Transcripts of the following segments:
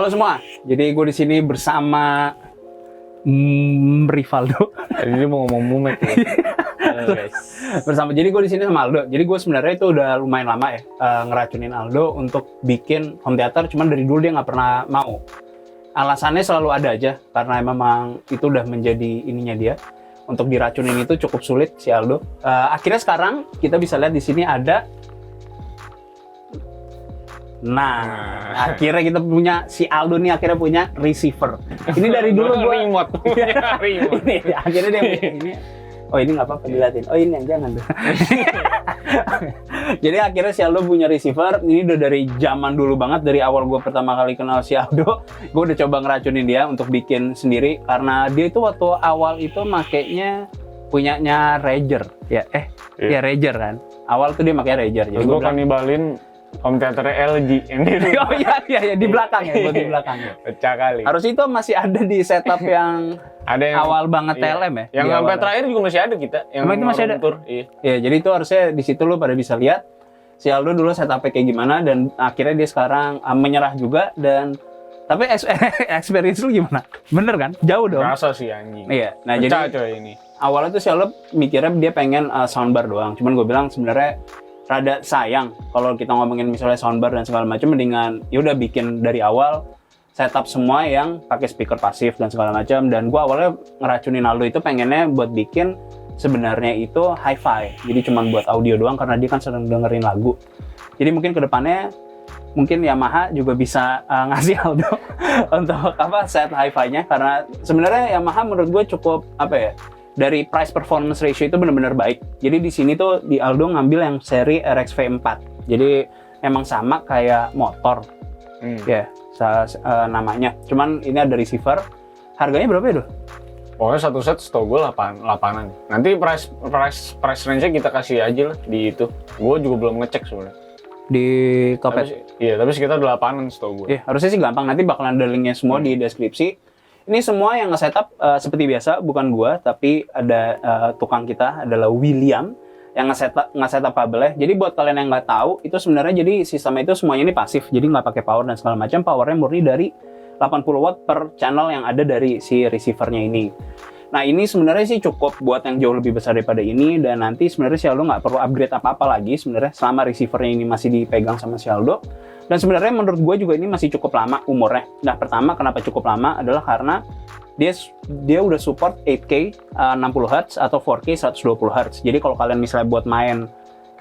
Halo semua. Jadi gue di sini bersama Rivaldo. Jadi dia mau ngomong Mumek ya. Halo guys. Jadi gue di sini sama Aldo. Jadi gue sebenarnya itu udah lumayan lama ya ngeracunin Aldo untuk bikin home theater. Cuman dari dulu dia nggak pernah mau. Alasannya selalu ada aja karena memang itu udah menjadi ininya dia. Untuk diracunin itu cukup sulit si Aldo. Akhirnya sekarang kita bisa lihat di sini ada. Nah, akhirnya kita punya si Aldo nih akhirnya punya receiver. Ini dari dulu gue remote. ini akhirnya dia punya ini. Oh ini nggak apa-apa dilihatin. Oh ini yang jangan tuh. Jadi akhirnya si Aldo punya receiver. Ini udah dari zaman dulu banget, dari awal gue pertama kali kenal si Aldo. Gue udah coba ngeracunin dia untuk bikin sendiri karena dia itu waktu awal itu makainya punyanya Razer ya. Ya Razer kan. Awal tuh dia makanya Razer. Jadi gue kanibalin home theater LG ini. Oh iya di belakang ya, buat di belakang ya. Pecah kali. Harus itu masih ada di setup yang ada yang awal banget TLM ya. Yang sampai terakhir juga masih ada kita. Yang itu masih ada. Iya. Ya, jadi itu harusnya di situ lo pada bisa lihat si Aldo dulu setupnya kayak gimana dan akhirnya dia sekarang menyerah juga dan tapi experience lu gimana? Bener kan? Jauh dong. Rasa sih anjing. Iya. Nah, pecah jadi coy ini. awalnya tuh si Aldo mikirnya dia pengen soundbar doang. Cuman gue bilang sebenarnya rada sayang kalau kita ngomongin misalnya soundbar dan segala macam, mendingan ya udah bikin dari awal setup semua yang pakai speaker pasif dan segala macam. Dan gua awalnya ngeracunin Aldo itu pengennya buat bikin sebenarnya itu hi-fi, jadi cuma buat audio doang karena dia kan sedang dengerin lagu. Jadi mungkin kedepannya mungkin Yamaha juga bisa ngasih Aldo untuk set hi-fi-nya, karena sebenarnya Yamaha menurut gue cukup dari price performance ratio itu benar-benar baik. Jadi di sini tuh di Aldo ngambil yang seri RX V4. Jadi emang sama kayak motor. Ya, namanya. Cuman ini ada receiver. Harganya berapa ya, Dul? Pokoknya satu set setahu gue 8-an. Nanti price range-nya kita kasih aja lah di itu. Gue juga belum ngecek sebenarnya. Di Topet. Iya, tapi sekitar 8-an setahu gue. Iya, harusnya sih gampang. Nanti bakalan ada linknya semua di deskripsi. Ini semua yang nge-setup seperti biasa, bukan gua, tapi ada tukang kita, adalah William, yang nge-setup kabelnya. Jadi buat kalian yang nggak tahu, itu sebenarnya jadi sistemnya itu semuanya ini pasif, jadi nggak pakai power dan segala macam. Powernya murni dari 80 watt per channel yang ada dari si receivernya ini. Nah ini sebenarnya sih cukup buat yang jauh lebih besar daripada ini, dan nanti sebenarnya si Aldo nggak perlu upgrade apa-apa lagi sebenarnya selama receivernya ini masih dipegang sama si Aldo. Dan sebenarnya menurut gue juga ini masih cukup lama umurnya. Nah pertama kenapa cukup lama adalah karena dia udah support 8K 60Hz atau 4K 120Hz. Jadi kalau kalian misalnya buat main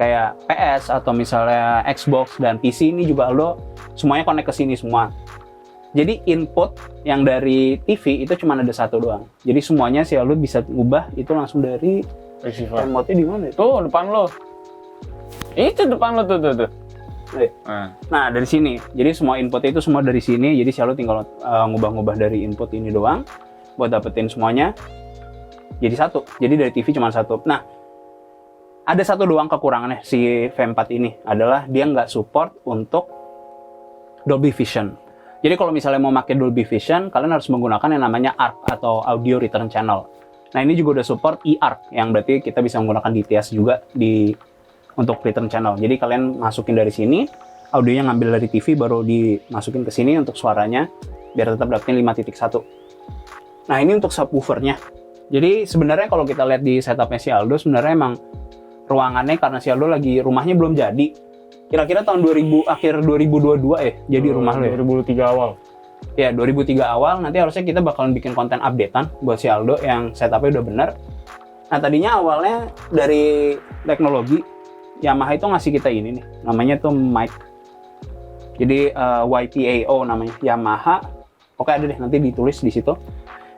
kayak PS atau misalnya Xbox dan PC, ini juga Aldo semuanya connect ke sini semua. Jadi input yang dari TV itu cuma ada satu doang. Jadi semuanya si Aldo bisa ngubah itu langsung dari receiver. remote-nya di mana? Tuh depan lo. Itu depan lo tuh. Nah dari sini, jadi semua input itu semua dari sini. Jadi si Aldo tinggal ngubah-ngubah dari input ini doang buat dapetin semuanya jadi satu. Jadi dari TV cuma satu. Nah ada satu doang kekurangannya si V4 ini adalah dia nggak support untuk Dolby Vision. Jadi kalau misalnya mau pakai Dolby Vision, kalian harus menggunakan yang namanya ARC atau Audio Return Channel. Nah ini juga udah support eARC, yang berarti kita bisa menggunakan DTS juga untuk return channel. Jadi kalian masukin dari sini, audionya ngambil dari TV baru dimasukin ke sini untuk suaranya biar tetap dapetin 5.1. Nah, ini untuk subwoofernya. Jadi sebenarnya kalau kita lihat di setupnya si Aldo, sebenarnya emang ruangannya karena si Aldo lagi rumahnya belum jadi. Kira-kira tahun akhir 2022 ya jadi rumah lo ya. 2003 awal. Ya, 2003 awal nanti harusnya kita bakalan bikin konten updatean buat si Aldo yang setupnya udah bener. Nah, tadinya awalnya dari teknologi Yamaha itu ngasih kita ini nih, namanya tuh mic. Jadi YPAO namanya, Yamaha. Oke ada deh, nanti ditulis di situ.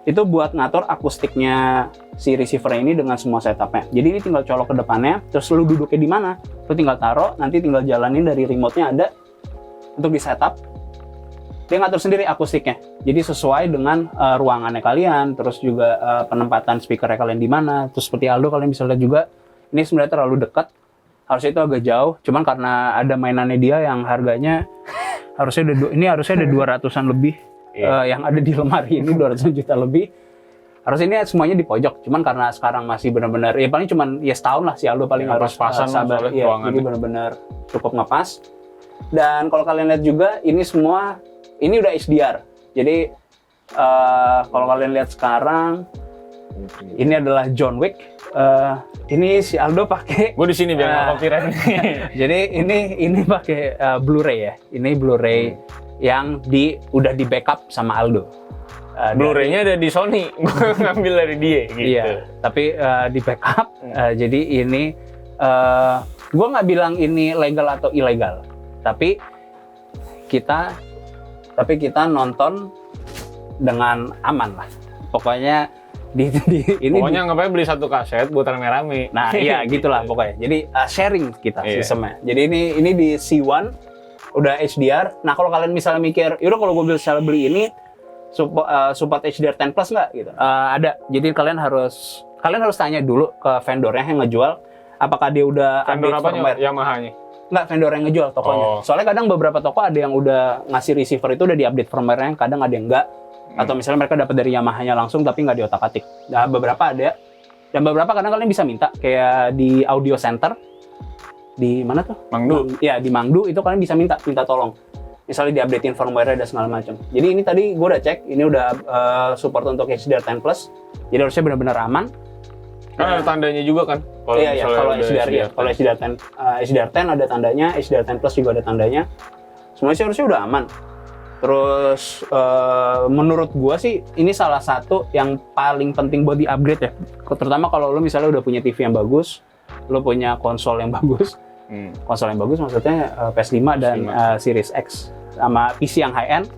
Itu buat ngatur akustiknya si receiver ini dengan semua setupnya. Jadi ini tinggal colok ke depannya, terus lu duduknya di mana, lu tinggal taruh, nanti tinggal jalanin dari remote-nya ada untuk di setup. Dia ngatur sendiri akustiknya. Jadi sesuai dengan ruangannya kalian, terus juga penempatan speakernya kalian di mana. Terus seperti Aldo kalian bisa lihat juga, ini sebenarnya terlalu dekat. Harusnya itu agak jauh, cuman karena ada mainannya dia yang harganya harusnya ada 200-an lebih yang ada di lemari ini 200 juta lebih. Harusnya ini semuanya di pojok, cuman karena sekarang masih benar-benar ya paling cuman ya setahun lah si Aldo paling harus sabar ya, jadi benar-benar cukup ngepas. Dan kalau kalian lihat juga ini semua ini udah HDR. Jadi kalau kalian lihat sekarang, ini adalah John Wick. Ini si Aldo pakai. Gue di sini biar nggak copyright. Jadi ini pakai Blu-ray ya. Ini Blu-ray yang udah di backup sama Aldo. Blu-ray-nya ada di Sony, gue ngambil dari dia gitu. Iya, tapi di backup. Jadi ini gue nggak bilang ini legal atau ilegal, tapi kita nonton dengan aman lah. Pokoknya ini pokoknya ngapain beli satu kaset buat rame-rame. Nah iya gitulah pokoknya. Jadi sharing kita sistemnya. Jadi ini di C1 udah HDR. Nah kalau kalian misalnya mikir, yaudah kalau gue bisa beli ini support HDR 10 Plus nggak gitu? Ada. Jadi kalian harus tanya dulu ke vendornya yang ngejual. Apakah dia udah vendor update apanya? firmware? Yamaha-nya? Nggak, vendor yang ngejual tokonya. Soalnya kadang beberapa toko ada yang udah ngasih receiver itu udah di-update firmware-nya, kadang ada yang enggak. Atau misalnya mereka dapat dari Yamaha-nya langsung tapi nggak diotak-atik. Nah, beberapa ada. Dan beberapa kadang kalian bisa minta, kayak di Audio Center. Di mana tuh? Mangdu. Ya, di Mangdu itu kalian bisa minta tolong. Misalnya di-updatein firmware dan segala macam. Jadi ini tadi gue udah cek, ini udah support untuk HDR 10 Plus. Jadi harusnya benar-benar aman. Kan ada tandanya juga kan? Iya, kalau HDR ya. Kalau HDR 10 ada tandanya, HDR 10 Plus juga ada tandanya. Semuanya sih harusnya udah aman. Terus menurut gua sih ini salah satu yang paling penting buat di-upgrade ya. Terutama kalau lu misalnya udah punya TV yang bagus, lu punya konsol yang bagus. Konsol yang bagus maksudnya PS5 dan Series X sama PC yang high end.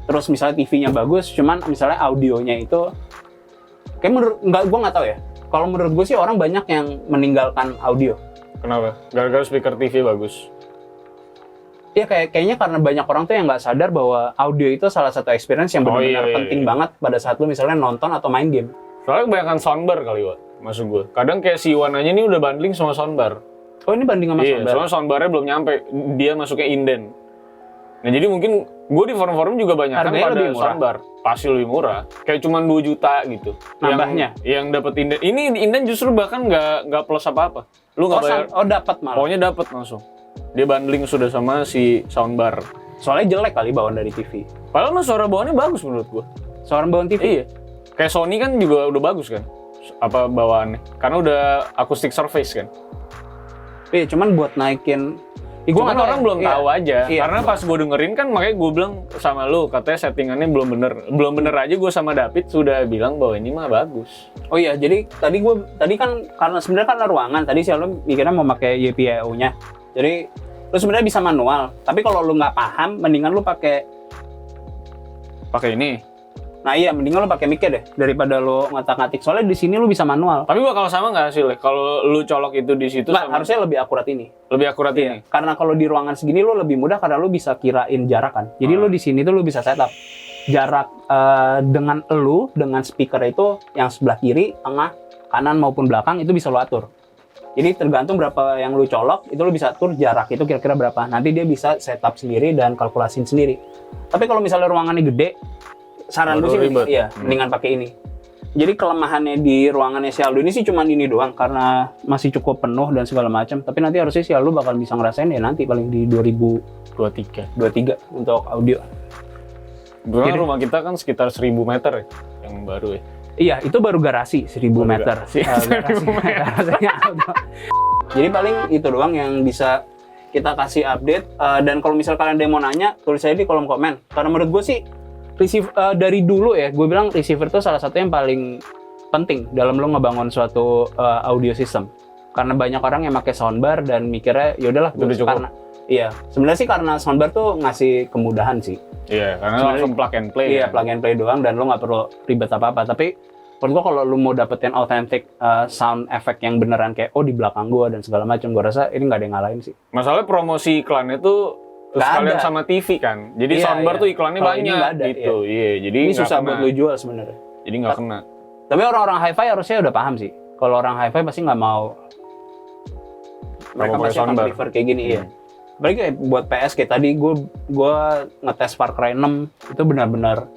Terus misalnya TV-nya bagus, cuman misalnya audionya itu kayak gua nggak tahu ya. Kalau menurut gue sih orang banyak yang meninggalkan audio. Kenapa? Gara-gara speaker TV bagus. Iya kayaknya karena banyak orang tuh yang nggak sadar bahwa audio itu salah satu experience yang benar-benar penting banget pada saat lu misalnya nonton atau main game. Soalnya kebanyakan soundbar kali, Wak, maksud gue. Kadang kayak si Iwan aja ini udah bundling sama soundbar. Oh ini banding sama soundbar? Iya, soalnya soundbarnya belum nyampe, dia masuknya inden. Nah jadi mungkin gue di forum-forum juga banyak kan pada soundbar. Pasti lebih murah, kayak cuma 2 juta gitu. Nambahnya? Yang dapat inden. Ini inden justru bahkan nggak plus apa-apa. Lu nggak bayar. Oh dapat malah. Pokoknya dapat langsung. Dia bundling sudah sama si soundbar. Soalnya jelek kali bawaan dari TV. Padahal mah suara bawaannya bagus menurut gua. Suara bawaan TV? Iya. Kayak Sony kan juga udah bagus kan. Apa bawaannya? Karena udah acoustic surface kan. Iya, cuman buat naikin. Cuman orang belum tahu aja. Iya, Karena pas gue dengerin kan makanya gue bilang sama lu, katanya settingannya belum bener. Belum bener aja gue sama David sudah bilang bahwa ini mah bagus. Oh iya, jadi tadi kan karena sebenarnya kan ruangan, tadi sih lu mikirnya mau pakai YPIO-nya. Jadi lu sebenarnya bisa manual, tapi kalau lu nggak paham, mendingan lu pakai ini. Nah iya, mendingan lu pakai mic deh daripada lu ngotak-ngatik. Soalnya di sini lu bisa manual. Tapi bakal sama nggak sih, kalau lu colok itu di situ? Nggak, harusnya lebih akurat ini. Lebih akurat ini. Karena kalau di ruangan segini lu lebih mudah karena lu bisa kirain jarak kan. Jadi lu di sini tuh lu bisa setup jarak dengan speaker itu yang sebelah kiri, tengah, kanan maupun belakang itu bisa lu atur. Jadi tergantung berapa yang lu colok, itu lu bisa atur jarak itu kira-kira berapa. Nanti dia bisa setup sendiri dan kalkulasin sendiri. Tapi kalau misalnya ruangannya gede, saran gue sih mendingan pakai ini. Jadi kelemahannya di ruangannya si Aldo ini sih cuman ini doang karena masih cukup penuh dan segala macam. Tapi nanti harusnya si Aldo bakal bisa ngerasain ya nanti paling di 2023 untuk audio. Jadi rumah kita kan sekitar 1000 meter ya, yang baru ya. Iya, itu baru garasi 1000 meter. Garasinya Aldo. Jadi paling itu doang yang bisa kita kasih update. Dan kalau misal kalian ada yang mau nanya, tulis aja di kolom komen. Karena menurut gue sih dari dulu ya, gue bilang receiver itu salah satu yang paling penting dalam lo ngebangun suatu audio system. Karena banyak orang yang pakai soundbar dan mikirnya ya udahlah karena sebenarnya sih karena soundbar tuh ngasih kemudahan sih. Iya, karena langsung plug and play. Iya, plug and play doang dan lo nggak perlu ribet apa-apa. Tapi menurut gue kalau lo mau dapetin authentic sound effect yang beneran kayak di belakang gue dan segala macam, gue rasa ini nggak ada yang ngalahin sih. Masalahnya promosi iklannya tuh sekalian sama TV kan, jadi soundbar tuh iklannya kalo banyak gitu. Iya, jadi ini susah buat lo jual sebenarnya. Jadi nggak kena. Tapi orang-orang hi-fi harusnya udah paham sih. Kalau orang hi-fi pasti nggak mau. Mereka pasti akan prefer kayak gini ya. Apalagi kayak buat PS kayak tadi gue ngetes Far Cry 6 itu benar-benar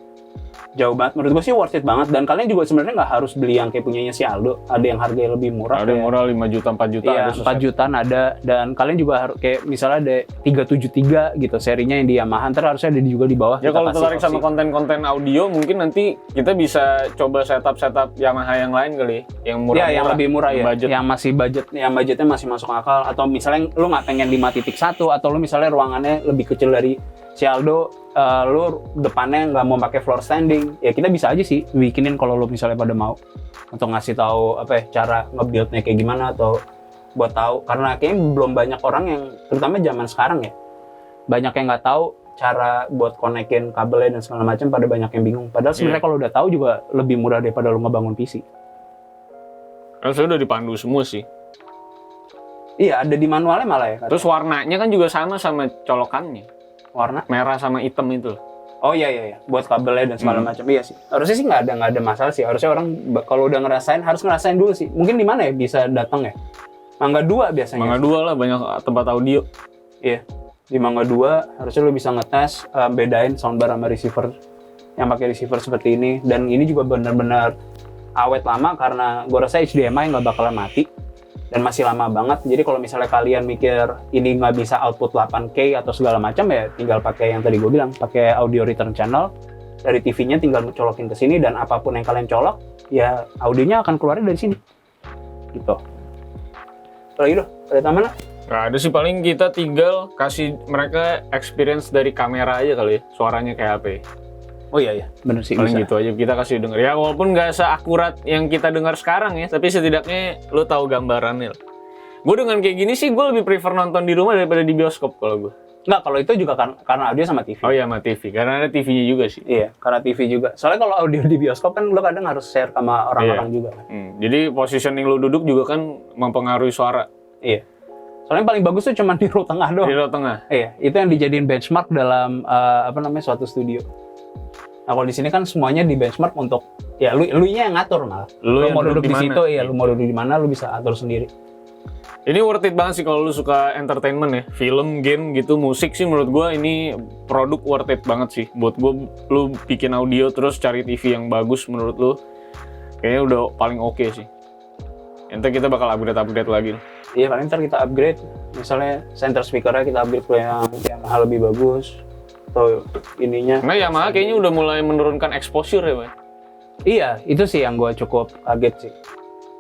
Jauh banget. Menurut gue sih worth it banget. Dan kalian juga sebenarnya nggak harus beli yang kayak punyanya si Aldo. Ada yang harganya lebih murah. Ada yang murah 5 juta, 4 juta. Iya, 4 jutaan ada. Dan kalian juga harus kayak misalnya ada 373 gitu serinya yang di Yamaha. Ntar harusnya ada juga di bawah. Ya kalau tertarik sama konten-konten audio, mungkin nanti kita bisa coba setup Yamaha yang lain kali. Yang murah. Ya, yang lebih murah ya. Budget. Yang masih yang budgetnya masih masuk akal. Atau misalnya lu nggak pengen 5.1 atau lu misalnya ruangannya lebih kecil dari si Aldo, lu depannya nggak mau pakai floor standing, ya kita bisa aja sih bikinin kalau lu misalnya pada mau untuk ngasih tahu apa ya, cara nge-buildnya kayak gimana atau buat tahu, karena kayaknya belum banyak orang yang terutama zaman sekarang ya banyak yang nggak tahu cara buat konekin kabelnya dan segala macam, pada banyak yang bingung. Padahal sebenarnya kalau udah tahu juga lebih murah daripada lu ngebangun PC. Karena saya udah dipandu semua sih. Iya, ada di manualnya malah ya. Terus warnanya kan juga sama colokannya. Warna merah sama hitam itu. Oh iya, buat kabelnya dan segala macam. Iya sih. Harusnya sih nggak ada masalah sih. Harusnya orang kalau udah ngerasain harus ngerasain dulu sih. Mungkin di mana ya bisa datang ya? Mangga 2 biasanya. Mangga 2 lah, banyak tempat audio. Iya. Di Mangga 2 harusnya lo bisa ngetes bedain soundbar sama receiver yang pakai receiver seperti ini, dan ini juga benar-benar awet lama karena gue rasa HDMI nggak bakalan mati. Dan masih lama banget. Jadi kalau misalnya kalian mikir ini nggak bisa output 8K atau segala macam, ya tinggal pakai yang tadi gue bilang, pakai audio return channel dari TV-nya, tinggal colokin ke sini dan apapun yang kalian colok, ya audionya akan keluarnya dari sini. Gitu. Lagi doh, ada tambahan? Nggak ada sih, paling kita tinggal kasih mereka experience dari kamera aja kali ya, suaranya kayak apa ya. Oh iya, bener sih. Paling bisa. gitu aja kita kasih denger ya, walaupun nggak seakurat yang kita dengar sekarang ya, tapi setidaknya lo tahu gambarannya. Gue dengan kayak gini sih gue lebih prefer nonton di rumah daripada di bioskop kalau gue. Nggak, kalau itu juga karena audio sama TV. Oh iya, sama TV, karena ada TV-nya juga sih. Iya, karena TV juga. Soalnya kalau audio di bioskop kan lo kadang harus share sama orang-orang juga. Jadi positioning lo duduk juga kan mempengaruhi suara. Iya. Soalnya paling bagus tuh cuma di row tengah doang. Di row tengah. Iya, itu yang dijadiin benchmark dalam suatu studio. Nah, kalau di sini kan semuanya di benchmark untuk ya lu-nya yang ngatur malah. Lu mau duduk di situ, ya lu mau duduk di mana lu bisa atur sendiri. Ini worth it banget sih kalau lu suka entertainment ya, film, game gitu, musik sih menurut gua ini produk worth it banget sih. Buat gua, lu bikin audio terus cari TV yang bagus menurut lu, kayaknya udah paling oke sih. Nanti kita bakal upgrade lagi. Iya, paling ntar kita upgrade, misalnya center speakernya kita upgrade ke yang Yamaha lebih bagus. Atau ininya. Nah, Yamaha kayaknya udah mulai menurunkan exposure ya, Pak. Iya, itu sih yang gue cukup kaget sih.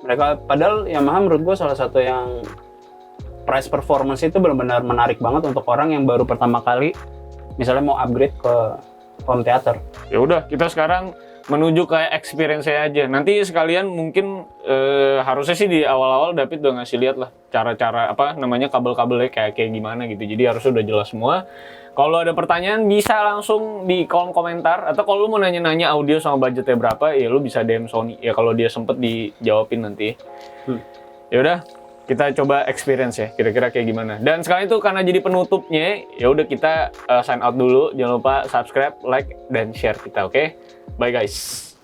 Mereka, padahal Yamaha menurut gue salah satu yang price performance itu benar-benar menarik banget untuk orang yang baru pertama kali misalnya mau upgrade ke home theater. Ya udah, kita sekarang menuju ke experience-nya aja. Nanti sekalian mungkin harusnya sih di awal-awal David udah ngasih lihat lah cara-cara kabel-kabelnya kayak gimana gitu. Jadi harusnya udah jelas semua. Kalau ada pertanyaan bisa langsung di kolom komentar, atau kalau lu mau nanya-nanya audio sama budgetnya berapa, ya lu bisa DM Sony. Ya kalau dia sempet dijawabin nanti. Ya udah, kita coba experience ya, kira-kira kayak gimana. Dan sekarang itu karena jadi penutupnya, ya udah kita sign out dulu. Jangan lupa subscribe, like, dan share kita, oke? Bye guys.